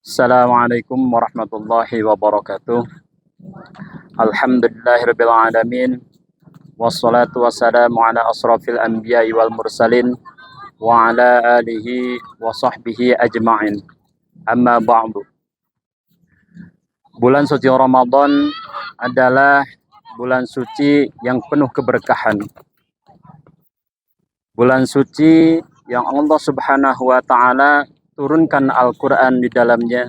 Assalamualaikum warahmatullahi wabarakatuh. Alhamdulillahirabbil alamin. Wassalatu wassalamu ala asrafil anbiya'i wal mursalin wa ala alihi wa sahbihi ajma'in. Amma ba'du. Bulan suci Ramadan adalah bulan suci yang penuh keberkahan. Bulan suci yang Allah Subhanahu wa taala turunkan Al-Quran di dalamnya.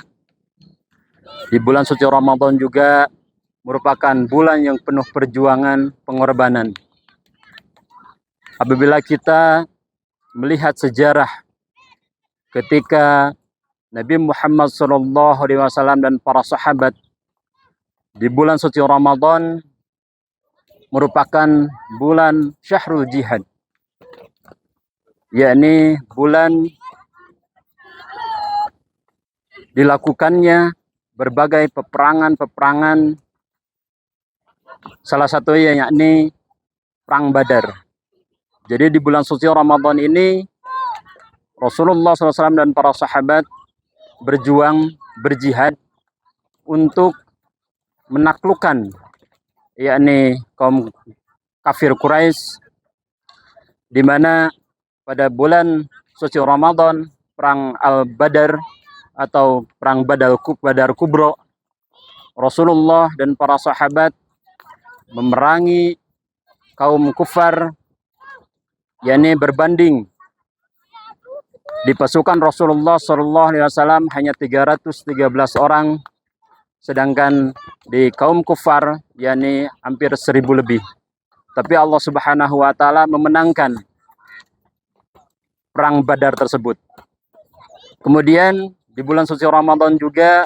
Di bulan suci Ramadan juga merupakan bulan yang penuh perjuangan, pengorbanan. Apabila kita melihat sejarah ketika Nabi Muhammad SAW dan para sahabat di bulan suci Ramadan merupakan bulan Syahrul Jihad, yakni bulan dilakukannya berbagai peperangan, salah satunya yakni Perang Badar. Jadi di bulan suci Ramadan ini Rasulullah SAW dan para sahabat berjuang, berjihad untuk menaklukkan yakni kaum kafir Quraisy, di mana pada bulan suci Ramadan Perang Al-Badar atau Perang Badar Kubro, Rasulullah dan para sahabat memerangi kaum kufar, yakni berbanding di pasukan Rasulullah SAW hanya 313 orang, sedangkan di kaum kufar yakni hampir 1000 lebih. Tapi Allah Subhanahu wa taala memenangkan Perang Badar tersebut. Kemudian di bulan suci Ramadan juga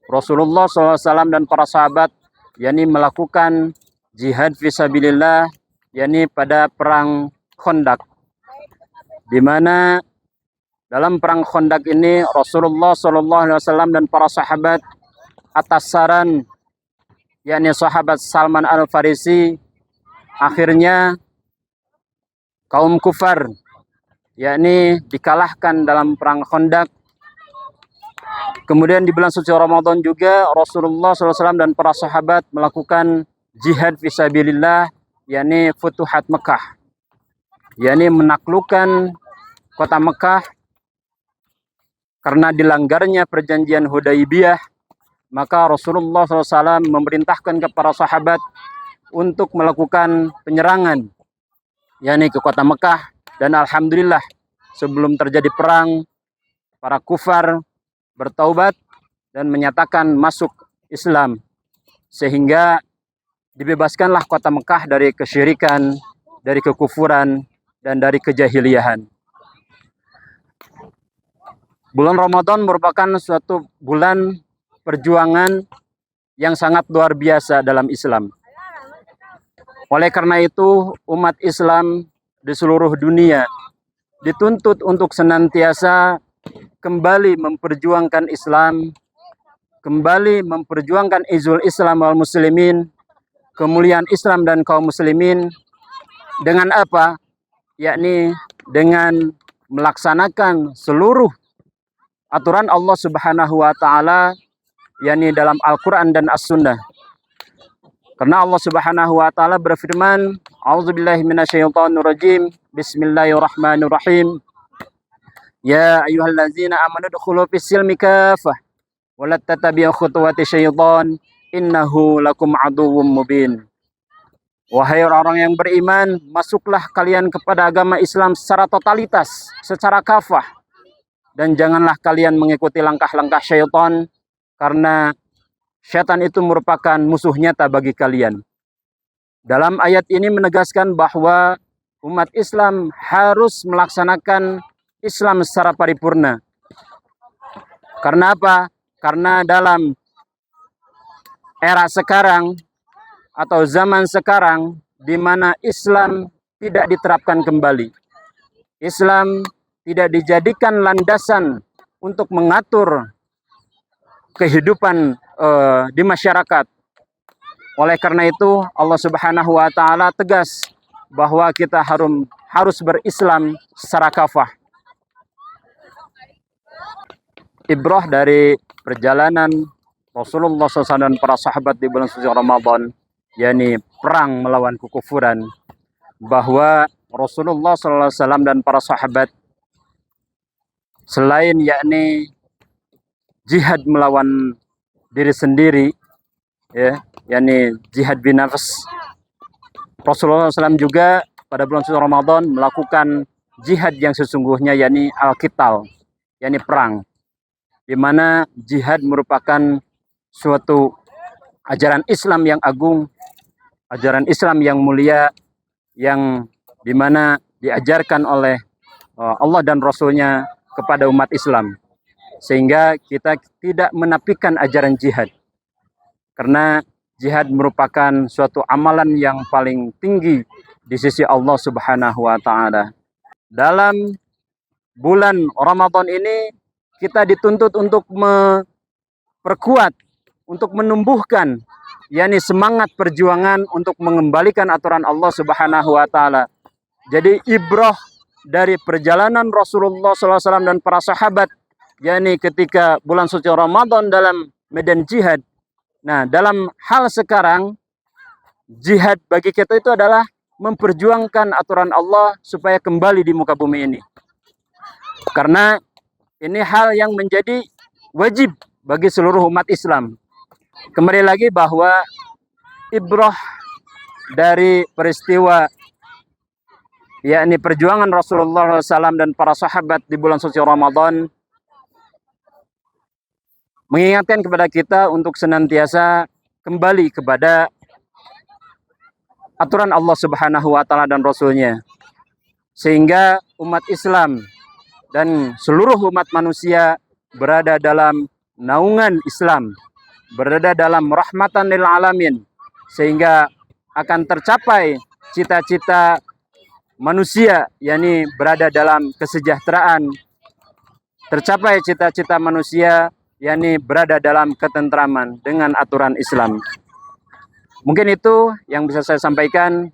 Rasulullah SAW dan para sahabat yakni melakukan jihad fisabilillah, yakni pada perang Khandaq, di mana dalam perang Khandaq ini Rasulullah SAW dan para sahabat atas saran yakni sahabat Salman Al-Farisi, akhirnya kaum kufar yakni dikalahkan dalam perang Khandaq. Kemudian di bulan suci Ramadan juga Rasulullah SAW dan para sahabat melakukan jihad fisabilillah, yakni Futuhat Mekah, yakni menaklukkan kota Mekah. Karena dilanggarnya perjanjian Hudaibiyah, maka Rasulullah SAW memerintahkan kepada sahabat untuk melakukan penyerangan yakni ke kota Mekah. Dan alhamdulillah sebelum terjadi perang, para kufar bertaubat dan menyatakan masuk Islam, sehingga dibebaskanlah kota Mekah dari kesyirikan, dari kekufuran, dan dari kejahiliahan. Bulan Ramadan merupakan suatu bulan perjuangan yang sangat luar biasa dalam Islam. Oleh karena itu, umat Islam di seluruh dunia dituntut untuk senantiasa kembali memperjuangkan Islam, kembali memperjuangkan izul Islam wal muslimin, kemuliaan Islam dan kaum muslimin. Dengan apa? Yakni dengan melaksanakan seluruh aturan Allah Subhanahu wa taala, yakni dalam Al-Qur'an dan As-Sunnah. Karena Allah Subhanahu wa taala berfirman, "A'udzubillahi minasyaitonirrajim. Bismillahirrahmanirrahim. Ya ayyuhallazina amanu dkhulu fis-silmi kafah wa la tattabi'u khutuwati syaitan innahu lakum aduwwum mubin." Wahai orang-orang yang beriman, masuklah kalian kepada agama Islam secara totalitas, secara kafah, dan janganlah kalian mengikuti langkah-langkah syaitan, karena syaitan itu merupakan musuh nyata bagi kalian. Dalam ayat ini menegaskan bahwa umat Islam harus melaksanakan Islam secara paripurna. Karena apa? Karena dalam era sekarang atau zaman sekarang di mana Islam tidak diterapkan kembali, Islam tidak dijadikan landasan untuk mengatur kehidupan di masyarakat. Oleh karena itu Allah Subhanahu wa taala tegas bahwa kita harus berislam secara kafah. ibrah dari perjalanan Rasulullah SAW dan para sahabat di bulan suci Ramadan, yakni perang melawan kekufuran, bahwa Rasulullah SAW dan para sahabat selain yakni jihad melawan diri sendiri, ya, yakni jihad binafs, Rasulullah SAW juga pada bulan suci Ramadan melakukan jihad yang sesungguhnya, yakni al-qital, yakni perang, di mana jihad merupakan suatu ajaran Islam yang agung, ajaran Islam yang mulia, yang dimana diajarkan oleh Allah dan Rasulnya kepada umat Islam, sehingga kita tidak menafikan ajaran jihad, karena jihad merupakan suatu amalan yang paling tinggi di sisi Allah Subhanahu wa Ta'ala. Dalam bulan Ramadan ini kita dituntut untuk memperkuat, untuk menumbuhkan yakni semangat perjuangan untuk mengembalikan aturan Allah Subhanahu wa Ta'ala. Jadi ibrah dari perjalanan Rasulullah SAW dan para sahabat, yakni ketika bulan suci Ramadan dalam medan jihad. Nah, dalam hal sekarang, jihad bagi kita itu adalah memperjuangkan aturan Allah supaya kembali di muka bumi ini. Karena ini hal yang menjadi wajib bagi seluruh umat Islam. Kembali lagi bahwa ibrah dari peristiwa yakni perjuangan Rasulullah SAW dan para sahabat di bulan suci Ramadan mengingatkan kepada kita untuk senantiasa kembali kepada aturan Allah Subhanahu wa Ta'ala dan Rasulnya, sehingga umat Islam dan seluruh umat manusia berada dalam naungan Islam, berada dalam rahmatan lil alamin, sehingga akan tercapai cita-cita manusia, yakni berada dalam kesejahteraan, tercapai cita-cita manusia, yakni berada dalam ketentraman dengan aturan Islam. Mungkin itu yang bisa saya sampaikan.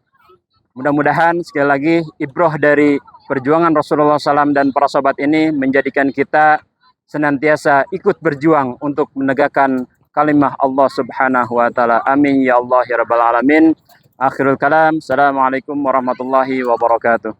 Mudah-mudahan sekali lagi ibrah dari perjuangan Rasulullah SAW dan para sahabat ini menjadikan kita senantiasa ikut berjuang untuk menegakkan kalimah Allah Subhanahu wa Ta'ala. Amin ya Allah ya Rabbal alamin. Akhirul kalam. Assalamualaikum warahmatullahi wabarakatuh.